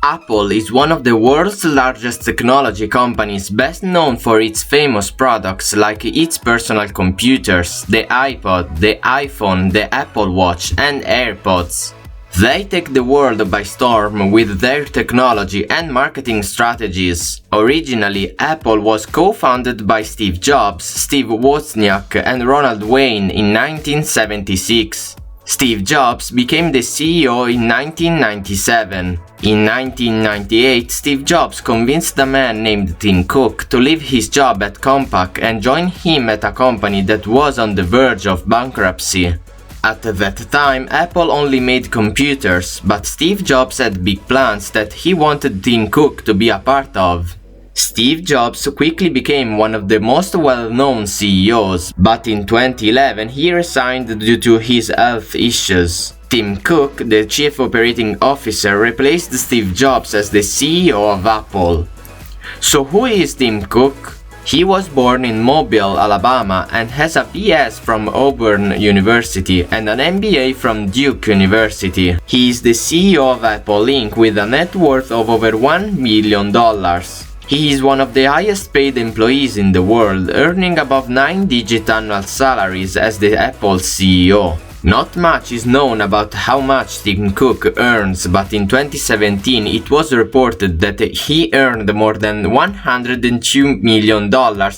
Apple is one of the world's largest technology companies, best known for its famous products like its personal computers, the iPod, the iPhone, the Apple Watch, and AirPods. They take the world by storm with their technology and marketing strategies. Originally, Apple was co-founded by Steve Jobs, Steve Wozniak, and Ronald Wayne in 1976. Steve Jobs became the CEO in 1997. In 1998, Steve Jobs convinced a man named Tim Cook to leave his job at Compaq and join him at a company that was on the verge of bankruptcy. At that time, Apple only made computers, but Steve Jobs had big plans that he wanted Tim Cook to be a part of. Steve Jobs quickly became one of the most well-known CEOs, but in 2011 he resigned due to his health issues. Tim Cook, the chief operating officer, replaced Steve Jobs as the CEO of Apple. So who is Tim Cook? He was born in Mobile, Alabama, and has a BS from Auburn University and an MBA from Duke University. He is the CEO of Apple Inc. with a net worth of over $1 million. He is one of the highest paid employees in the world, earning above 9-digit annual salaries as the Apple CEO. Not much is known about how much Tim Cook earns, but in 2017 it was reported that he earned more than $102 million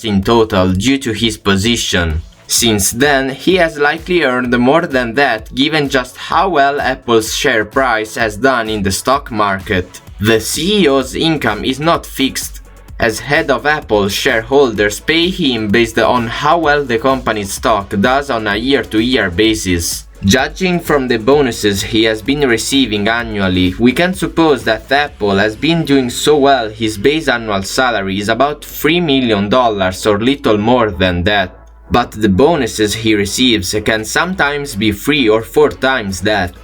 in total due to his position. Since then, he has likely earned more than that given just how well Apple's share price has done in the stock market. The CEO's income is not fixed. As head of Apple, shareholders pay him based on how well the company's stock does on a year-to-year basis. Judging from the bonuses he has been receiving annually, we can suppose that Apple has been doing so well his base annual salary is about $3 million or little more than that. But the bonuses he receives can sometimes be 3 or 4 times that.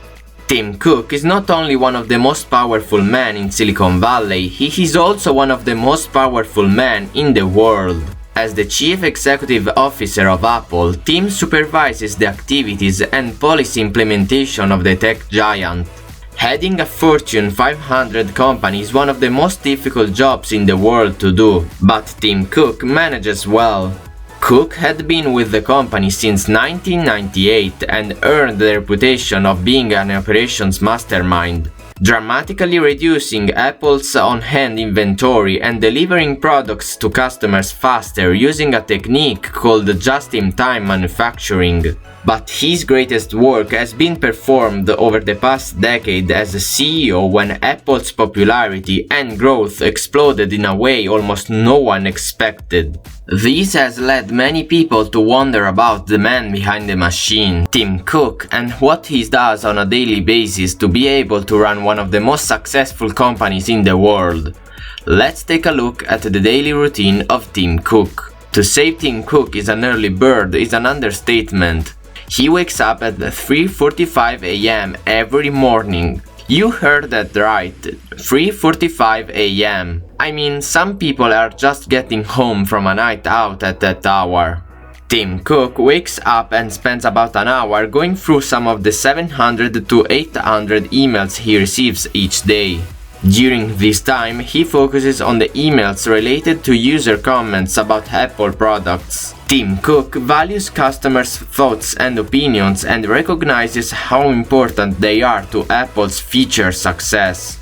Tim Cook is not only one of the most powerful men in Silicon Valley, he is also one of the most powerful men in the world. As the Chief Executive Officer of Apple, Tim supervises the activities and policy implementation of the tech giant. Heading a Fortune 500 company is one of the most difficult jobs in the world to do, but Tim Cook manages well. Cook had been with the company since 1998 and earned the reputation of being an operations mastermind, dramatically reducing Apple's on-hand inventory and delivering products to customers faster using a technique called just-in-time manufacturing. But his greatest work has been performed over the past decade as a CEO when Apple's popularity and growth exploded in a way almost no one expected. This has led many people to wonder about the man behind the machine, Tim Cook, and what he does on a daily basis to be able to run one of the most successful companies in the world. Let's take a look at the daily routine of Tim Cook. To say Tim Cook is an early bird is an understatement. He wakes up at 3:45 a.m. every morning. You heard that right, 3:45 a.m. I mean, some people are just getting home from a night out at that hour. Tim Cook wakes up and spends about an hour going through some of the 700 to 800 emails he receives each day. During this time, he focuses on the emails related to user comments about Apple products. Tim Cook values customers' thoughts and opinions and recognizes how important they are to Apple's future success.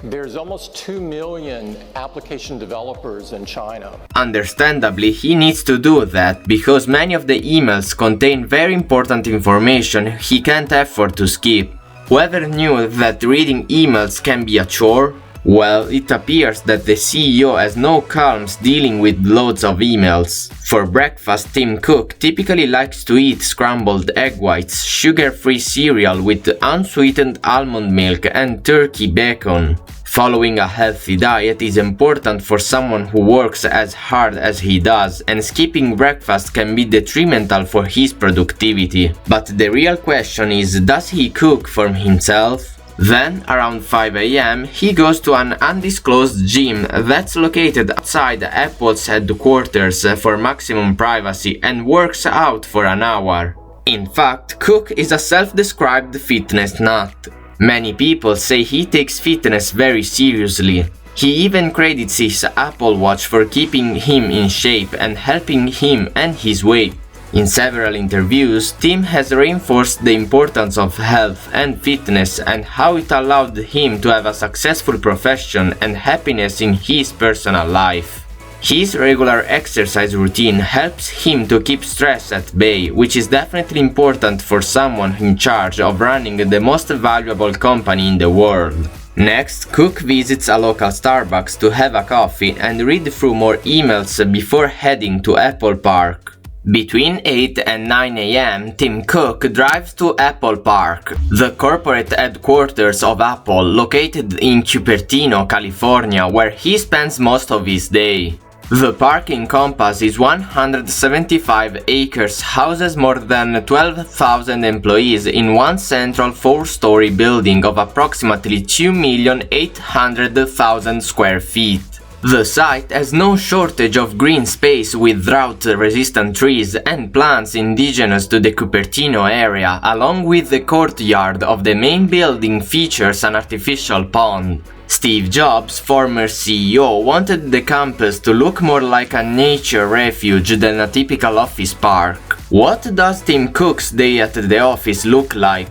There's almost 2 million application developers in China. Understandably, he needs to do that because many of the emails contain very important information he can't afford to skip. Whoever knew that reading emails can be a chore? Well, it appears that the CEO has no qualms dealing with loads of emails. For breakfast, Tim Cook typically likes to eat scrambled egg whites, sugar-free cereal with unsweetened almond milk and turkey bacon. Following a healthy diet is important for someone who works as hard as he does, and skipping breakfast can be detrimental for his productivity. But the real question is, does he cook for himself? Then, around 5 a.m., he goes to an undisclosed gym that's located outside Apple's headquarters for maximum privacy and works out for an hour. In fact, Cook is a self-described fitness nut. Many people say he takes fitness very seriously. He even credits his Apple Watch for keeping him in shape and helping him and his weight. In several interviews, Tim has reinforced the importance of health and fitness and how it allowed him to have a successful profession and happiness in his personal life. His regular exercise routine helps him to keep stress at bay, which is definitely important for someone in charge of running the most valuable company in the world. Next, Cook visits a local Starbucks to have a coffee and read through more emails before heading to Apple Park. Between 8 and 9 a.m., Tim Cook drives to Apple Park, the corporate headquarters of Apple located in Cupertino, California, where he spends most of his day. The park encompasses 175 acres, houses more than 12,000 employees in one central 4-story building of approximately 2,800,000 square feet. The site has no shortage of green space with drought-resistant trees and plants indigenous to the Cupertino area, along with the courtyard of the main building features an artificial pond. Steve Jobs, former CEO, wanted the campus to look more like a nature refuge than a typical office park. What does Tim Cook's day at the office look like?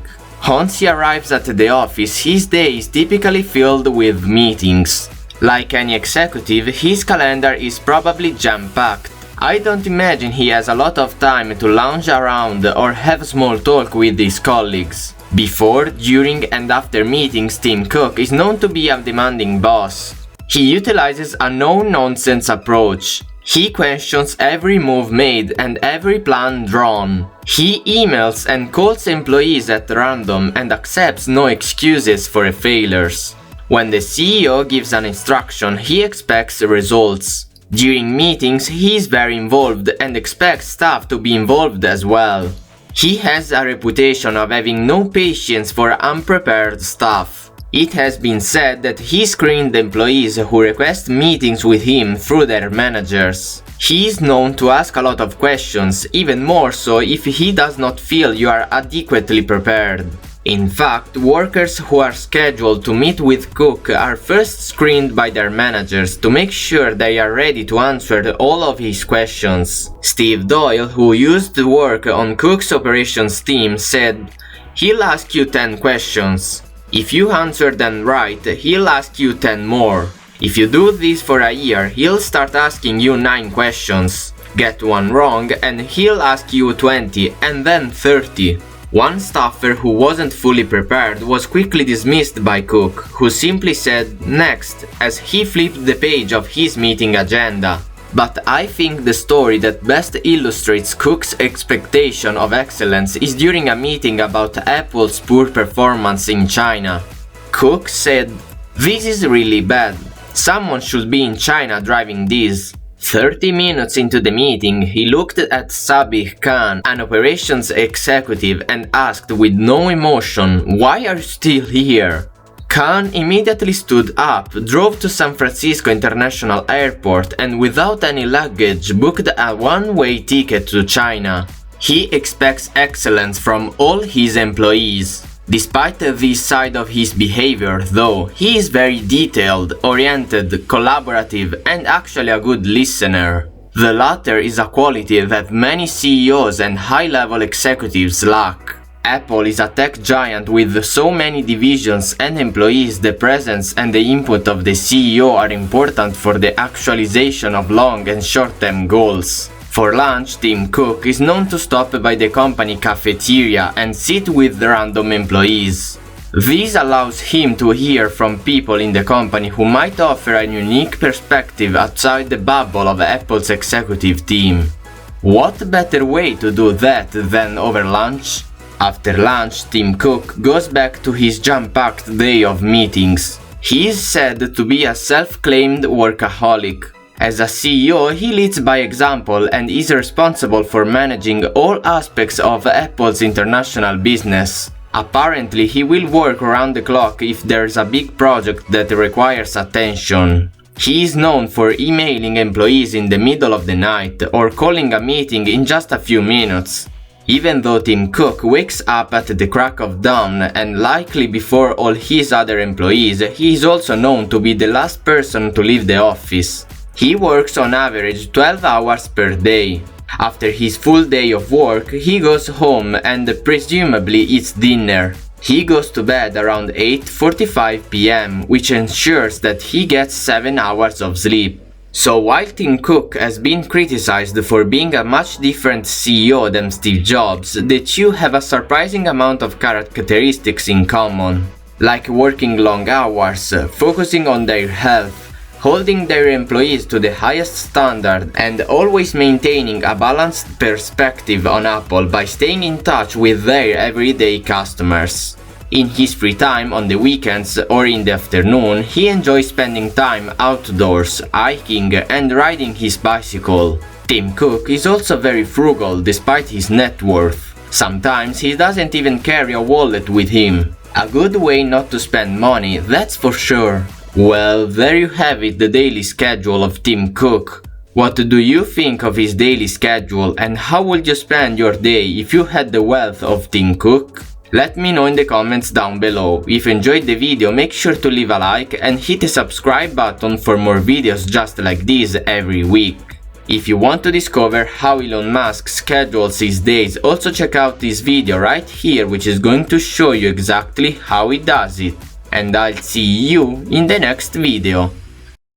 Once he arrives at the office, his day is typically filled with meetings. Like any executive, his calendar is probably jam-packed. I don't imagine he has a lot of time to lounge around or have small talk with his colleagues. Before, during and after meetings, Tim Cook is known to be a demanding boss. He utilizes a no-nonsense approach. He questions every move made and every plan drawn. He emails and calls employees at random and accepts no excuses for failures. When the CEO gives an instruction, he expects results. During meetings, he is very involved and expects staff to be involved as well. He has a reputation of having no patience for unprepared staff. It has been said that he screened employees who request meetings with him through their managers. He is known to ask a lot of questions, even more so if he does not feel you are adequately prepared. In fact, workers who are scheduled to meet with Cook are first screened by their managers to make sure they are ready to answer all of his questions. Steve Doyle, who used to work on Cook's operations team, said, "He'll ask you 10 questions. If you answer them right, he'll ask you 10 more. If you do this for a year, he'll start asking you 9 questions. Get one wrong and he'll ask you 20 and then 30. One staffer who wasn't fully prepared was quickly dismissed by Cook, who simply said "next" as he flipped the page of his meeting agenda. But I think the story that best illustrates Cook's expectation of excellence is during a meeting about Apple's poor performance in China. Cook said, "This is really bad. Someone should be in China driving this." 30 minutes into the meeting, he looked at Sabih Khan, an operations executive, and asked with no emotion, "Why are you still here?" Khan immediately stood up, drove to San Francisco International Airport, and without any luggage booked a one-way ticket to China. He expects excellence from all his employees. Despite this side of his behavior, though, he is very detailed, oriented, collaborative, and actually a good listener. The latter is a quality that many CEOs and high-level executives lack. Apple is a tech giant with so many divisions and employees. The presence and the input of the CEO are important for the actualization of long and short-term goals. For lunch, Tim Cook is known to stop by the company cafeteria and sit with random employees. This allows him to hear from people in the company who might offer a unique perspective outside the bubble of Apple's executive team. What better way to do that than over lunch? After lunch, Tim Cook goes back to his jam-packed day of meetings. He is said to be a self-claimed workaholic. As a CEO, he leads by example and is responsible for managing all aspects of Apple's international business. Apparently, he will work around the clock if there's a big project that requires attention. He is known for emailing employees in the middle of the night or calling a meeting in just a few minutes. Even though Tim Cook wakes up at the crack of dawn and likely before all his other employees, he is also known to be the last person to leave the office. He works on average 12 hours per day. After his full day of work, he goes home and presumably eats dinner. He goes to bed around 8:45 p.m., which ensures that he gets 7 hours of sleep. So while Tim Cook has been criticized for being a much different CEO than Steve Jobs, the two have a surprising amount of characteristics in common, like working long hours, focusing on their health, holding their employees to the highest standard, and always maintaining a balanced perspective on Apple by staying in touch with their everyday customers. In his free time on the weekends or in the afternoon, he enjoys spending time outdoors, hiking and riding his bicycle. Tim Cook is also very frugal despite his net worth. Sometimes he doesn't even carry a wallet with him. A good way not to spend money, that's for sure. Well, there you have it, the daily schedule of Tim Cook. What do you think of his daily schedule and how would you spend your day if you had the wealth of Tim Cook? Let me know in the comments down below. If you enjoyed the video, make sure to leave a like and hit the subscribe button for more videos just like this every week. If you want to discover how Elon Musk schedules his days, also check out this video right here, which is going to show you exactly how he does it. And I'll see you in the next video.